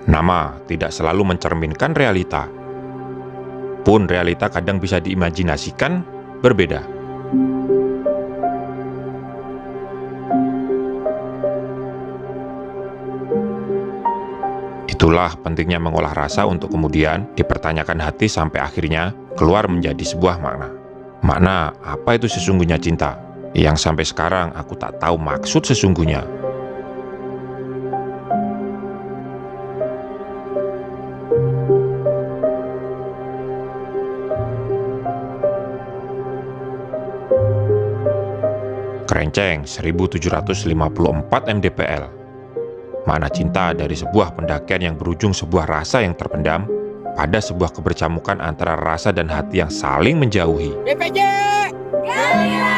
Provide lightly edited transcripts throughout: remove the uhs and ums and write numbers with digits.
Nama tidak selalu mencerminkan realita. Pun realita kadang bisa diimajinasikan berbeda. Itulah pentingnya mengolah rasa untuk kemudian dipertanyakan hati sampai akhirnya keluar menjadi sebuah makna. Makna apa itu sesungguhnya cinta? Yang sampai sekarang aku tak tahu maksud sesungguhnya. Kerenceng 1754 mdpl. Makna cinta dari sebuah pendakian yang berujung sebuah rasa yang terpendam pada sebuah kebercamukan antara rasa dan hati yang saling menjauhi. BPJ! Jaya!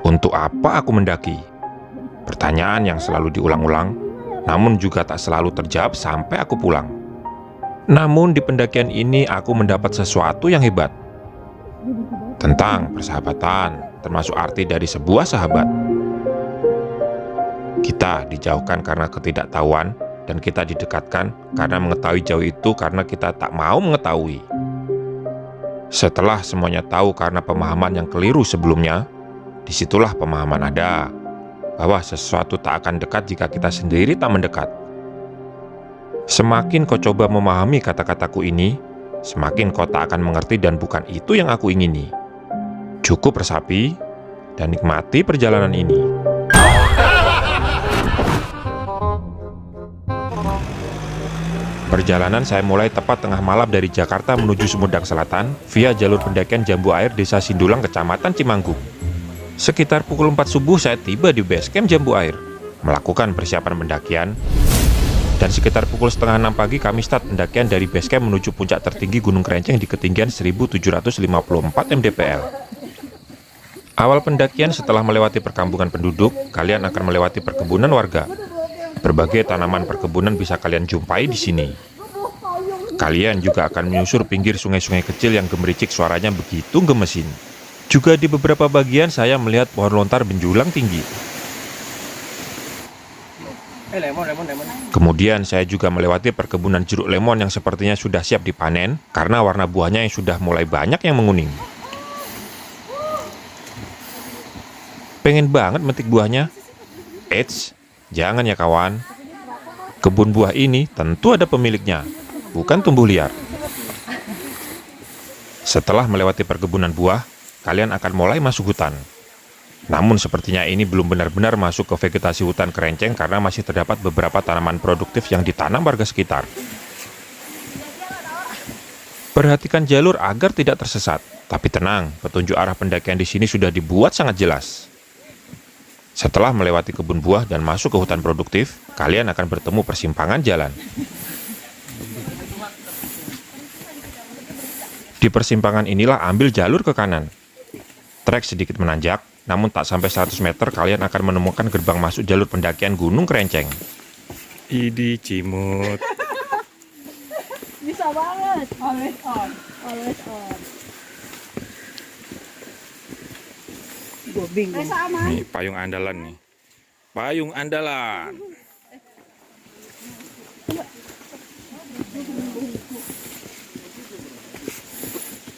Untuk apa aku mendaki? Pertanyaan yang selalu diulang-ulang, namun juga tak selalu terjawab sampai aku pulang. Namun di pendakian ini aku mendapat sesuatu yang hebat. Tentang persahabatan, termasuk arti dari sebuah sahabat. Kita dijauhkan karena ketidaktahuan, dan kita didekatkan karena mengetahui jauh itu karena kita tak mau mengetahui. Setelah semuanya tahu karena pemahaman yang keliru sebelumnya, disitulah pemahaman ada, bahwa sesuatu tak akan dekat jika kita sendiri tak mendekat. Semakin kau coba memahami kata-kataku ini, semakin kau tak akan mengerti dan bukan itu yang aku ingini. Cukup resapi dan nikmati perjalanan ini. Perjalanan saya mulai tepat tengah malam dari Jakarta menuju Sumedang Selatan via jalur pendakian Jambu Air Desa Sindulang, Kecamatan Cimanggung. Sekitar pukul 4 subuh saya tiba di base camp Jambu Air, melakukan persiapan pendakian, dan sekitar pukul setengah 6 pagi kami start pendakian dari base camp menuju puncak tertinggi Gunung Kerenceng di ketinggian 1754 mdpl. Awal pendakian setelah melewati perkampungan penduduk, kalian akan melewati perkebunan warga. Berbagai tanaman perkebunan bisa kalian jumpai di sini. Kalian juga akan menyusur pinggir sungai-sungai kecil yang gemericik suaranya begitu gemesin. Juga di beberapa bagian saya melihat pohon lontar menjulang tinggi. Kemudian saya juga melewati perkebunan jeruk lemon yang sepertinya sudah siap dipanen karena warna buahnya yang sudah mulai banyak yang menguning. Pengen banget metik buahnya. Eits, jangan ya kawan. Kebun buah ini tentu ada pemiliknya, bukan tumbuh liar. Setelah melewati perkebunan buah, kalian akan mulai masuk hutan. Namun sepertinya ini belum benar-benar masuk ke vegetasi hutan Kerenceng karena masih terdapat beberapa tanaman produktif yang ditanam warga sekitar. Perhatikan jalur agar tidak tersesat. Tapi tenang, petunjuk arah pendakian di sini sudah dibuat sangat jelas. Setelah melewati kebun buah dan masuk ke hutan produktif, kalian akan bertemu persimpangan jalan. Di persimpangan inilah ambil jalur ke kanan. Trek sedikit menanjak, namun tak sampai 100 meter kalian akan menemukan gerbang masuk jalur pendakian Gunung Kerenceng. Idi cimut. Bisa banget. Always on. Always on. Gue bingung. Nih payung andalan nih. Payung andalan.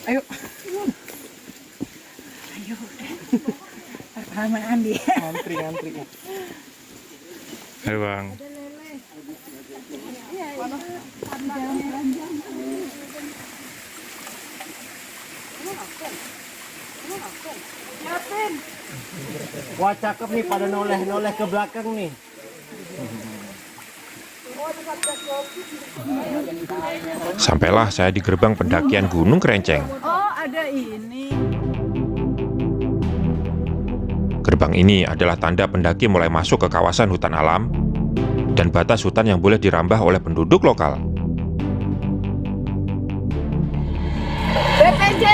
Ayo. Ayo. Sama Andi. Ngantri. Ayo bang. Wah cakep nih, pada noleh ke belakang nih. Sampailah saya di gerbang pendakian Gunung Kerenceng. Oh, ada ini. Gerbang ini adalah tanda pendaki mulai masuk ke kawasan hutan alam dan batas hutan yang boleh dirambah oleh penduduk lokal. BPJ!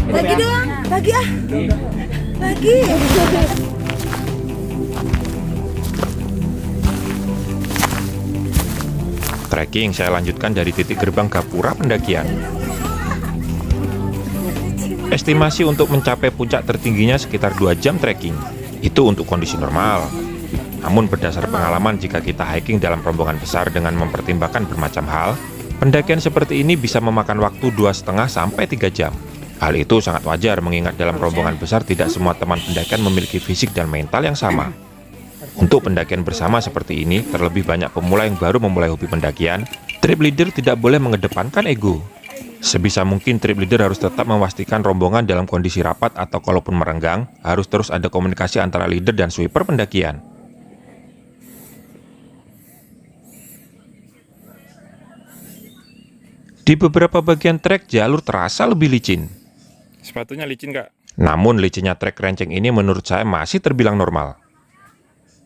Lagi dong, lagi ah. Lagi. trekking, saya lanjutkan dari titik gerbang gapura pendakian. Estimasi untuk mencapai puncak tertingginya sekitar 2 jam trekking. Itu untuk kondisi normal. Namun berdasar pengalaman jika kita hiking dalam rombongan besar dengan mempertimbangkan bermacam hal, pendakian seperti ini bisa memakan waktu 2,5 sampai 3 jam. Hal itu sangat wajar mengingat dalam rombongan besar tidak semua teman pendakian memiliki fisik dan mental yang sama. Untuk pendakian bersama seperti ini, terlebih banyak pemula yang baru memulai hobi pendakian, trip leader tidak boleh mengedepankan ego. Sebisa mungkin trip leader harus tetap memastikan rombongan dalam kondisi rapat atau kalaupun merenggang, harus terus ada komunikasi antara leader dan sweeper pendakian. Di beberapa bagian trek, jalur terasa lebih licin. Sepatunya licin, Kak. Namun licinnya trek renceng ini menurut saya masih terbilang normal.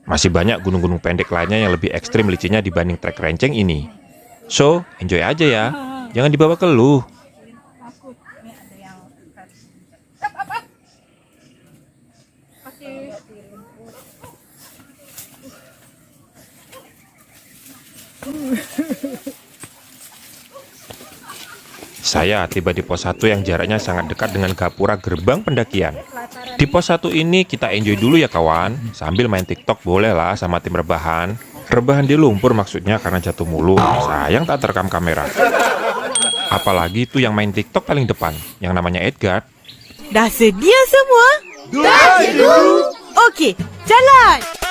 Masih banyak gunung-gunung pendek lainnya yang lebih ekstrim licinnya dibanding trek renceng ini. So, enjoy aja ya. Jangan dibawa keluh. Saya tiba di pos 1 yang jaraknya sangat dekat dengan gapura gerbang pendakian. Di pos 1 ini kita enjoy dulu ya kawan. Sambil main TikTok boleh lah sama tim rebahan. Rebahan di lumpur maksudnya karena jatuh mulu. Sayang tak terekam kamera. Apalagi itu yang main TikTok paling depan, yang namanya Edgar. Dah sedia semua? Dah, cikgu. Okey, jalan!